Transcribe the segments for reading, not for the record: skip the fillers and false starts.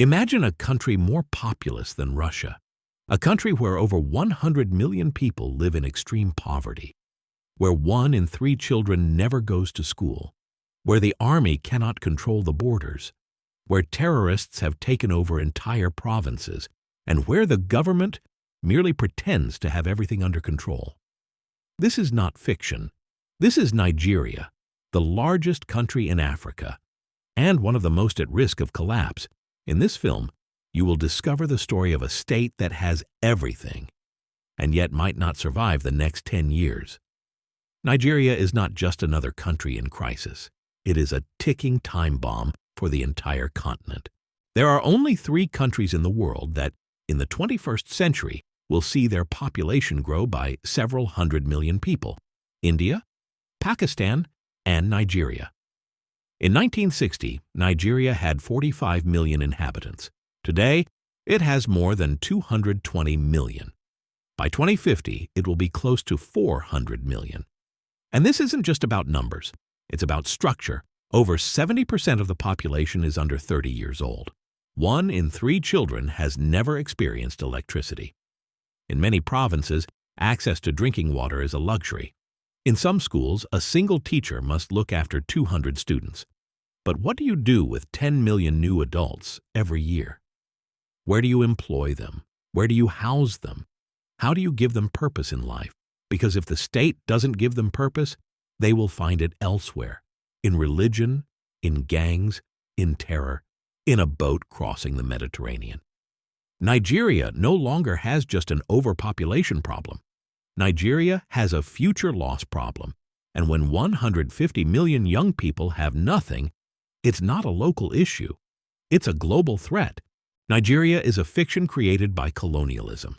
Imagine a country more populous than Russia, a country where over 100 million people live in extreme poverty, where 1 in 3 children never goes to school, where the army cannot control the borders, where terrorists have taken over entire provinces, and where the government merely pretends to have everything under control. This is not fiction. This is Nigeria, the largest country in Africa, and one of the most at risk of collapse. In this film, you will discover the story of a state that has everything, and yet might not survive the next 10 years. Nigeria is not just another country in crisis. It is a ticking time bomb for the entire continent. There are only 3 countries in the world that, in the 21st century, will see their population grow by several hundred million people: India, Pakistan, and Nigeria. In 1960, Nigeria had 45 million inhabitants. Today, it has more than 220 million. By 2050, it will be close to 400 million. And this isn't just about numbers. It's about structure. Over 70% of the population is under 30 years old. 1 in 3 children has never experienced electricity. In many provinces, access to drinking water is a luxury. In some schools, a single teacher must look after 200 students. But what do you do with 10 million new adults every year? Where do you employ them? Where do you house them? How do you give them purpose in life? Because if the state doesn't give them purpose, they will find it elsewhere: in religion, in gangs, in terror, in a boat crossing the Mediterranean. Nigeria no longer has just an overpopulation problem. Nigeria has a future loss problem, and when 150 million young people have nothing, it's not a local issue. It's a global threat. Nigeria is a fiction created by colonialism.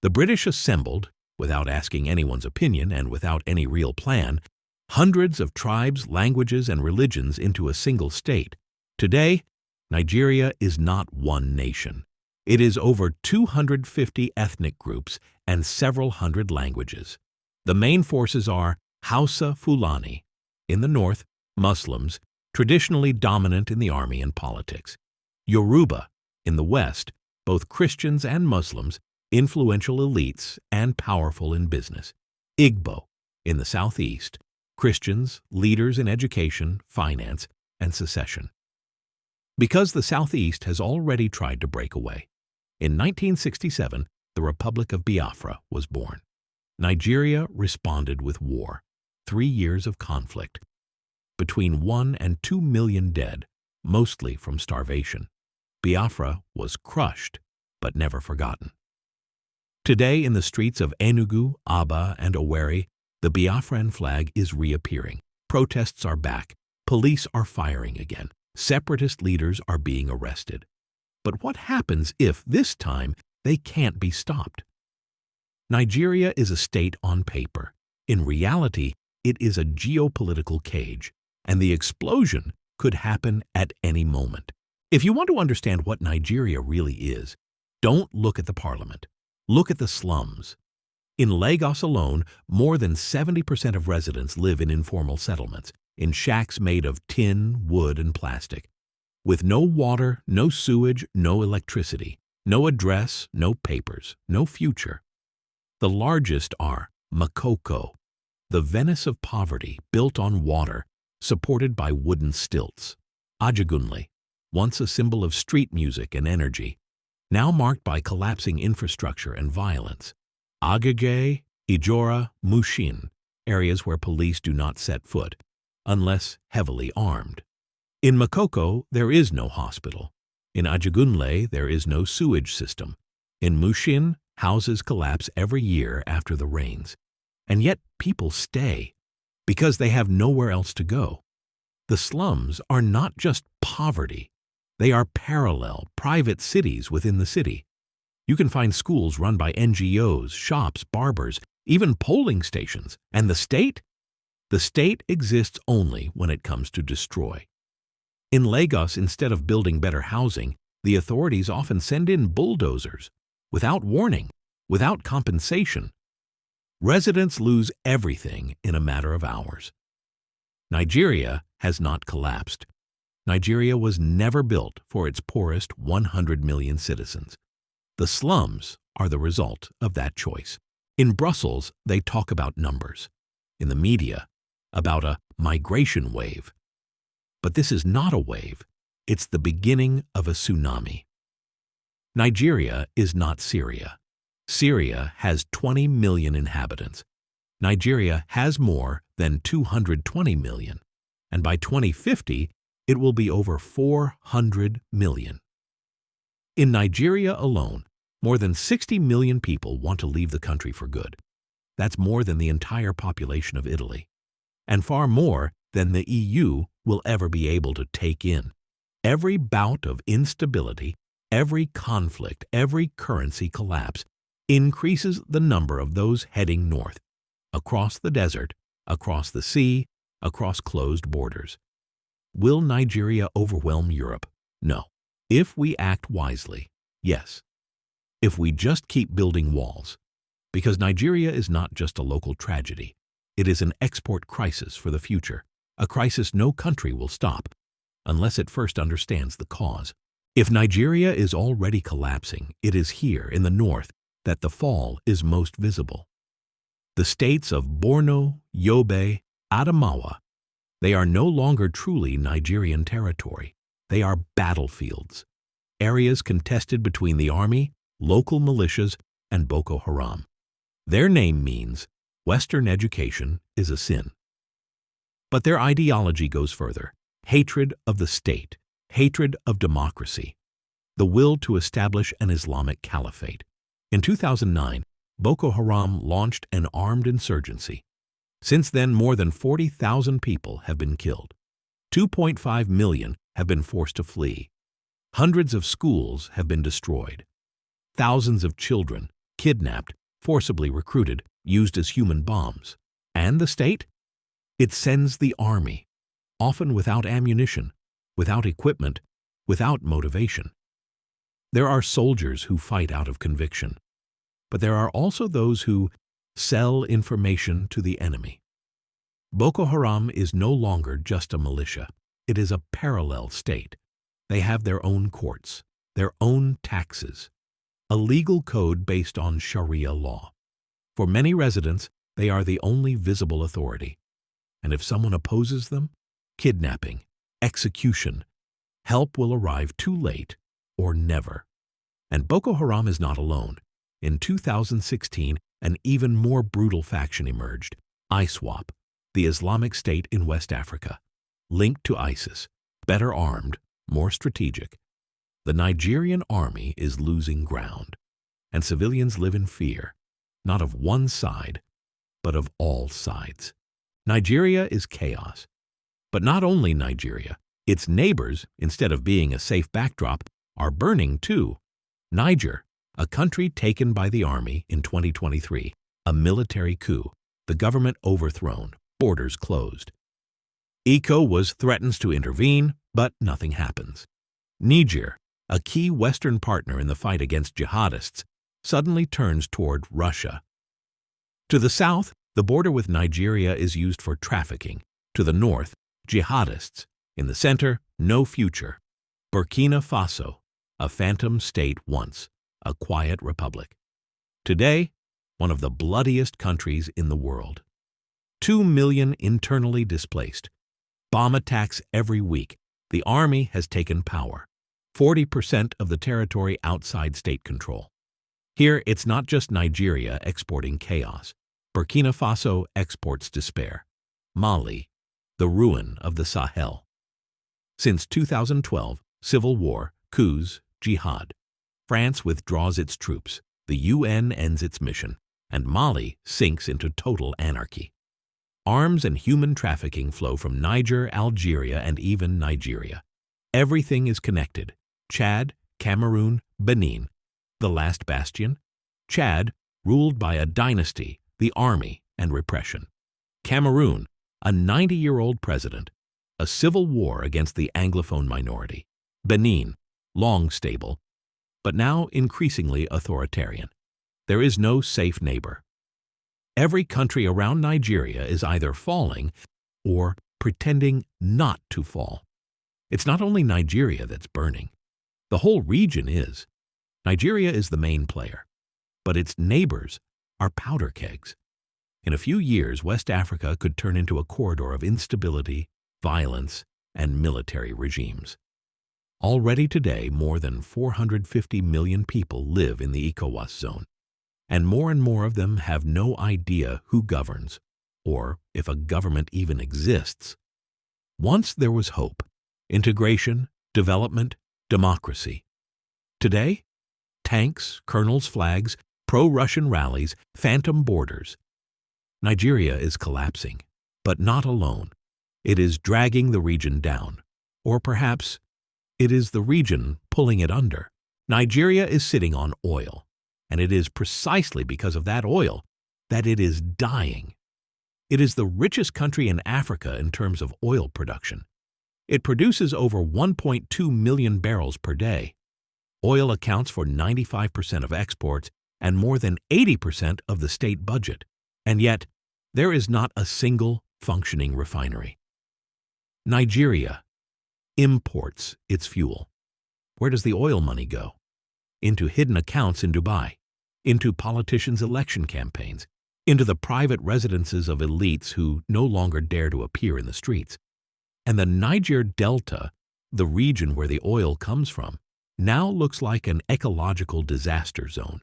The British assembled, without asking anyone's opinion and without any real plan, hundreds of tribes, languages, and religions into a single state. Today, Nigeria is not one nation. It is over 250 ethnic groups and several hundred languages. The main forces are Hausa Fulani, in the north, Muslims, traditionally dominant in the army and politics; Yoruba, in the west, both Christians and Muslims, influential elites and powerful in business; Igbo, in the southeast, Christians, leaders in education, finance, and secession. Because the Southeast has already tried to break away. In 1967, the Republic of Biafra was born. Nigeria responded with war, 3 years of conflict, between 1 and 2 million dead, mostly from starvation. Biafra was crushed, but never forgotten. Today, in the streets of Enugu, Aba, and Owerri, the Biafran flag is reappearing. Protests are back. Police are firing again. Separatist leaders are being arrested. But what happens if, this time, they can't be stopped? Nigeria is a state on paper. In reality, it is a geopolitical cage, and the explosion could happen at any moment. If you want to understand what Nigeria really is, don't look at the parliament. Look at the slums. In Lagos alone, more than 70% of residents live in informal settlements, in shacks made of tin, wood, and plastic, with no water, no sewage, no electricity, no address, no papers, no future. The largest are Makoko, the Venice of poverty built on water, supported by wooden stilts; Ajagunle, once a symbol of street music and energy, now marked by collapsing infrastructure and violence; Agege, Ijora, Mushin, areas where police do not set foot, unless heavily armed. In Makoko, there is no hospital. In Ajagunle, there is no sewage system. In Mushin, houses collapse every year after the rains. And yet people stay, because they have nowhere else to go. The slums are not just poverty. They are parallel, private cities within the city. You can find schools run by NGOs, shops, barbers, even polling stations. And the state? The state exists only when it comes to destroy. In Lagos, instead of building better housing, the authorities often send in bulldozers, without warning, without compensation. Residents lose everything in a matter of hours. Nigeria has not collapsed. Nigeria was never built for its poorest 100 million citizens. The slums are the result of that choice. In Brussels, they talk about numbers. In the media, about a migration wave. But this is not a wave. It's the beginning of a tsunami. Nigeria is not Syria. Syria has 20 million inhabitants. Nigeria has more than 220 million. And by 2050, it will be over 400 million. In Nigeria alone, more than 60 million people want to leave the country for good. That's more than the entire population of Italy, and far more than the EU will ever be able to take in. Every bout of instability, every conflict, every currency collapse increases the number of those heading north, across the desert, across the sea, across closed borders. Will Nigeria overwhelm Europe? No. If we act wisely, yes. If we just keep building walls. Because Nigeria is not just a local tragedy. It is an export crisis for the future, a crisis no country will stop, unless it first understands the cause. If Nigeria is already collapsing, it is here in the north that the fall is most visible. The states of Borno, Yobe, Adamawa, they are no longer truly Nigerian territory. They are battlefields, areas contested between the army, local militias, and Boko Haram. Their name means Western education is a sin. But their ideology goes further. Hatred of the state, hatred of democracy, the will to establish an Islamic caliphate. In 2009, Boko Haram launched an armed insurgency. Since then, more than 40,000 people have been killed. 2.5 million have been forced to flee. Hundreds of schools have been destroyed. Thousands of children kidnapped, forcibly recruited, used as human bombs. And the state? It sends the army, often without ammunition, without equipment, without motivation. There are soldiers who fight out of conviction, but there are also those who sell information to the enemy. Boko Haram is no longer just a militia. It is a parallel state. They have their own courts, their own taxes, a legal code based on Sharia law. For many residents, they are the only visible authority. And if someone opposes them, kidnapping, execution, help will arrive too late or never. And Boko Haram is not alone. In 2016, an even more brutal faction emerged, ISWAP, the Islamic State in West Africa, linked to ISIS, better armed, more strategic. The Nigerian army is losing ground, and civilians live in fear, not of one side, but of all sides. Nigeria is chaos. But not only Nigeria, its neighbors, instead of being a safe backdrop, are burning too. Niger, a country taken by the army in 2023, a military coup, the government overthrown, borders closed. ECOWAS threatens to intervene, but nothing happens. Niger, a key Western partner in the fight against jihadists, suddenly turns toward Russia. To the south, the border with Nigeria is used for trafficking. To the north, jihadists. In the center, no future. Burkina Faso, a phantom state once, a quiet republic. Today, one of the bloodiest countries in the world. 2 million internally displaced. Bomb attacks every week. The army has taken power. 40% of the territory outside state control. Here, it's not just Nigeria exporting chaos. Burkina Faso exports despair. Mali, the ruin of the Sahel. Since 2012, civil war, coups, jihad. France withdraws its troops, the UN ends its mission, and Mali sinks into total anarchy. Arms and human trafficking flow from Niger, Algeria, and even Nigeria. Everything is connected. Chad, Cameroon, Benin. The last bastion? Chad, ruled by a dynasty, the army, and repression. Cameroon, a 90-year-old president. A civil war against the Anglophone minority. Benin, long stable, but now increasingly authoritarian. There is no safe neighbor. Every country around Nigeria is either falling or pretending not to fall. It's not only Nigeria that's burning. The whole region is. Nigeria is the main player, but its neighbors are powder kegs. In a few years, West Africa could turn into a corridor of instability, violence, and military regimes. Already today, more than 450 million people live in the ECOWAS zone, and more of them have no idea who governs, or if a government even exists. Once there was hope, integration, development, democracy. Today, tanks, colonels' flags, pro-Russian rallies, phantom borders. Nigeria is collapsing, but not alone. It is dragging the region down, or perhaps it is the region pulling it under. Nigeria is sitting on oil, and it is precisely because of that oil that it is dying. It is the richest country in Africa in terms of oil production. It produces over 1.2 million barrels per day. Oil accounts for 95% of exports and more than 80% of the state budget. And yet, there is not a single functioning refinery. Nigeria imports its fuel. Where does the oil money go? Into hidden accounts in Dubai, into politicians' election campaigns, into the private residences of elites who no longer dare to appear in the streets. And the Niger Delta, the region where the oil comes from, now looks like an ecological disaster zone.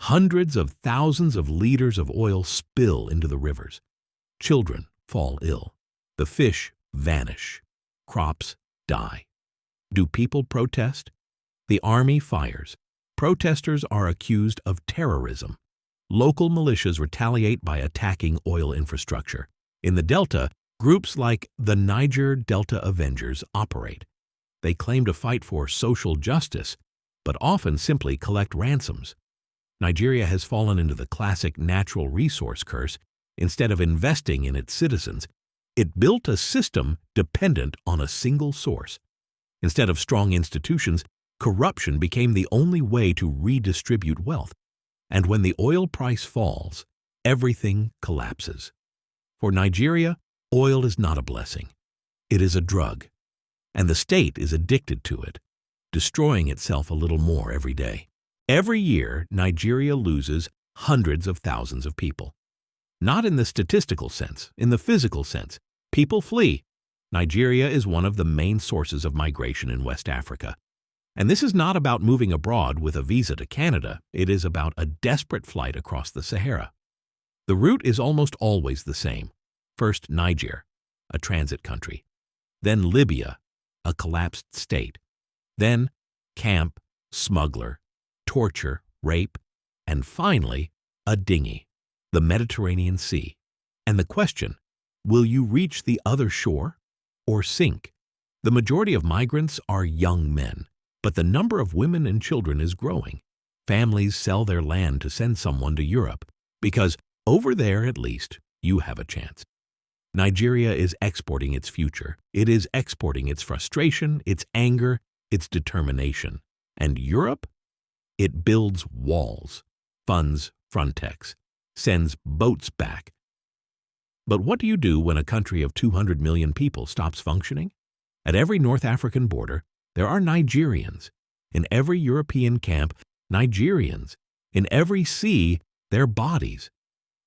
Hundreds of thousands of liters of oil spill into the rivers. Children fall ill. The fish vanish. Crops die. Do people protest? The army fires. Protesters are accused of terrorism. Local militias retaliate by attacking oil infrastructure. In the Delta, groups like the Niger Delta Avengers operate. They claim to fight for social justice, but often simply collect ransoms. Nigeria has fallen into the classic natural resource curse. Instead of investing in its citizens, it built a system dependent on a single source. Instead of strong institutions, corruption became the only way to redistribute wealth. And when the oil price falls, everything collapses. For Nigeria, oil is not a blessing. It is a drug. And the state is addicted to it, destroying itself a little more every day. Every year, Nigeria loses hundreds of thousands of people. Not in the statistical sense, in the physical sense. People flee. Nigeria is one of the main sources of migration in West Africa. And this is not about moving abroad with a visa to Canada. It is about a desperate flight across the Sahara. The route is almost always the same. First, Niger, a transit country. Then Libya, a collapsed state. Then camp, smuggler, torture, rape, and finally, a dinghy, the Mediterranean Sea. And the question, will you reach the other shore or sink? The majority of migrants are young men, but the number of women and children is growing. Families sell their land to send someone to Europe because over there, at least, you have a chance. Nigeria is exporting its future. It is exporting its frustration, its anger, its determination. And Europe? It builds walls, funds Frontex, sends boats back. But what do you do when a country of 200 million people stops functioning? At every North African border, there are Nigerians. In every European camp, Nigerians. In every sea, their bodies.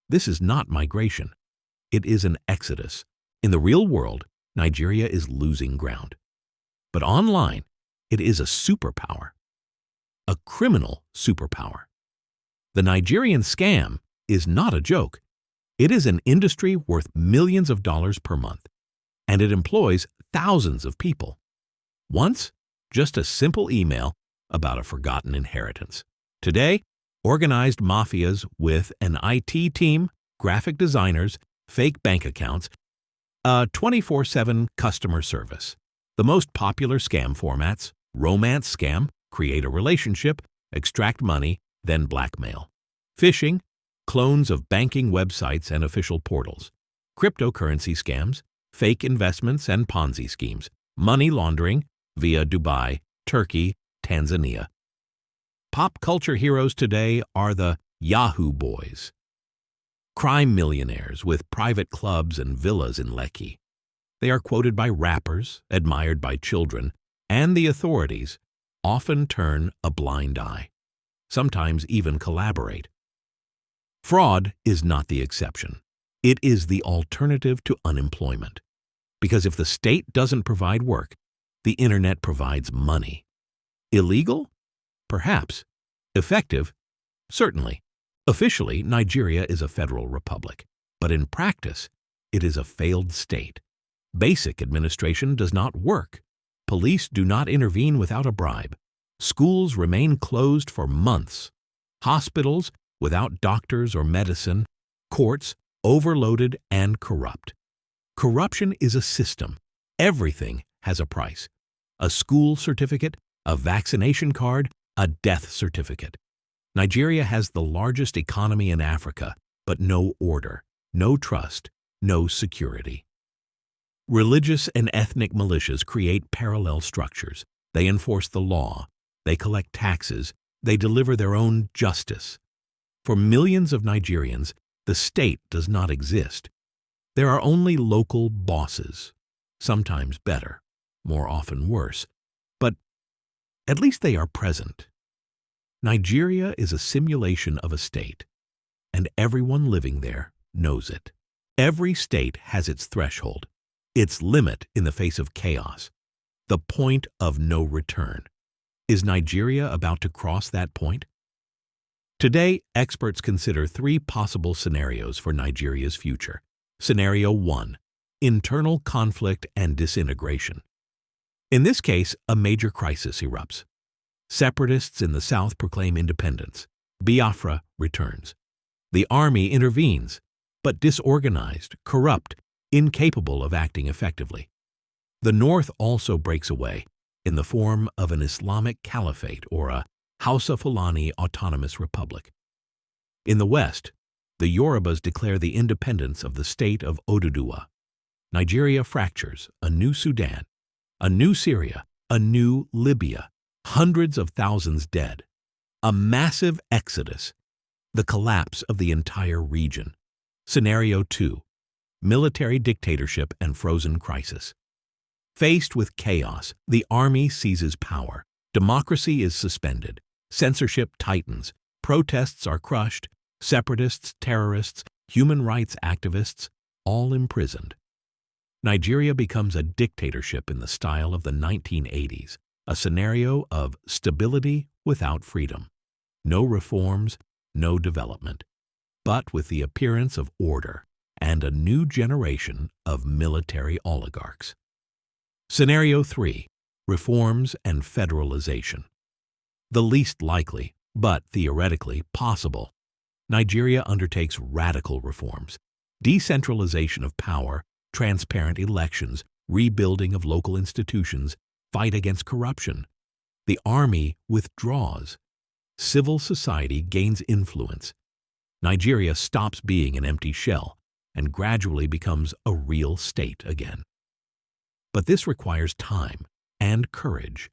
This is not migration. It is an exodus. In the real world, Nigeria is losing ground. But online, it is a superpower. A criminal superpower. The Nigerian scam is not a joke. It is an industry worth millions of dollars per month, and it employs thousands of people. Once, just a simple email about a forgotten inheritance. Today, organized mafias with an IT team, graphic designers, fake bank accounts, a 24/7 customer service. The most popular scam formats: romance scam, create a relationship, extract money, then blackmail. Phishing, clones of banking websites and official portals. Cryptocurrency scams, fake investments and Ponzi schemes. Money laundering via Dubai, Turkey, Tanzania. Pop culture heroes today are the Yahoo Boys. Crime millionaires with private clubs and villas in Lekki. They are quoted by rappers, admired by children, and the authorities often turn a blind eye, sometimes even collaborate. Fraud is not the exception. It is the alternative to unemployment. Because if the state doesn't provide work, the internet provides money. Illegal? Perhaps. Effective? Certainly. Officially, Nigeria is a federal republic, but in practice, it is a failed state. Basic administration does not work. Police do not intervene without a bribe. Schools remain closed for months. Hospitals without doctors or medicine. Courts overloaded and corrupt. Corruption is a system. Everything has a price. A school certificate, a vaccination card, a death certificate. Nigeria has the largest economy in Africa, but no order, no trust, no security. Religious and ethnic militias create parallel structures. They enforce the law. They collect taxes. They deliver their own justice. For millions of Nigerians, the state does not exist. There are only local bosses, sometimes better, more often worse, but at least they are present. Nigeria is a simulation of a state, and everyone living there knows it. Every state has its threshold, its limit in the face of chaos, the point of no return. Is Nigeria about to cross that point? Today, experts consider three possible scenarios for Nigeria's future. Scenario 1. Internal conflict and disintegration. In this case, a major crisis erupts. Separatists in the south proclaim independence. Biafra returns. The army intervenes, but disorganized, corrupt, incapable of acting effectively. The north also breaks away in the form of an Islamic caliphate or a Hausa Fulani autonomous republic. In the west, the Yorubas declare the independence of the state of Oduduwa. Nigeria fractures, a new Sudan, a new Syria, a new Libya, hundreds of thousands dead, a massive exodus, the collapse of the entire region. Scenario 2. Military dictatorship and frozen crisis. Faced with chaos, the army seizes power. Democracy is suspended. Censorship tightens. Protests are crushed. Separatists, terrorists, human rights activists, all imprisoned. Nigeria becomes a dictatorship in the style of the 1980s, a scenario of stability without freedom. No reforms, no development, but with the appearance of order and a new generation of military oligarchs. Scenario 3. Reforms and federalization. The least likely, but theoretically possible. Nigeria undertakes radical reforms, decentralization of power, transparent elections, rebuilding of local institutions, fight against corruption. The army withdraws. Civil society gains influence. Nigeria stops being an empty shell and gradually becomes a real state again. But this requires time and courage,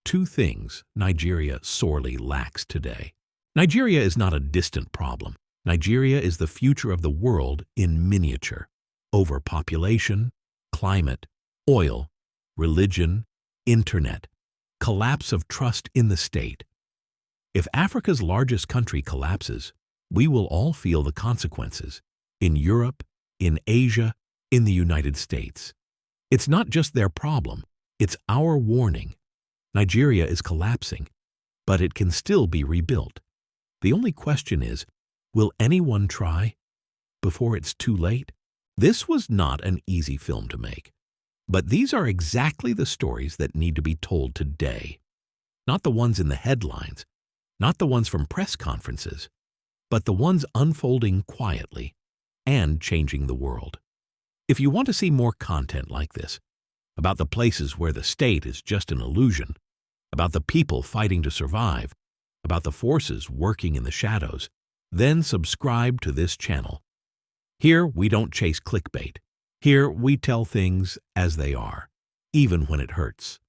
two things Nigeria sorely lacks today. Nigeria is not a distant problem. Nigeria is the future of the world in miniature. Overpopulation, climate, oil, religion, internet, collapse of trust in the state. If Africa's largest country collapses, we will all feel the consequences in Europe, in Asia, in the United States. It's not just their problem, it's our warning. Nigeria is collapsing, but it can still be rebuilt. The only question is, will anyone try before it's too late? This was not an easy film to make, but these are exactly the stories that need to be told today. Not the ones in the headlines, not the ones from press conferences, but the ones unfolding quietly and changing the world. If you want to see more content like this, about the places where the state is just an illusion, about the people fighting to survive, about the forces working in the shadows, then subscribe to this channel. Here we don't chase clickbait. Here we tell things as they are, even when it hurts.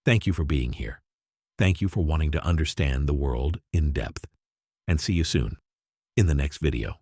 Thank you for being here. Thank you for wanting to understand the world in depth. And see you soon in the next video.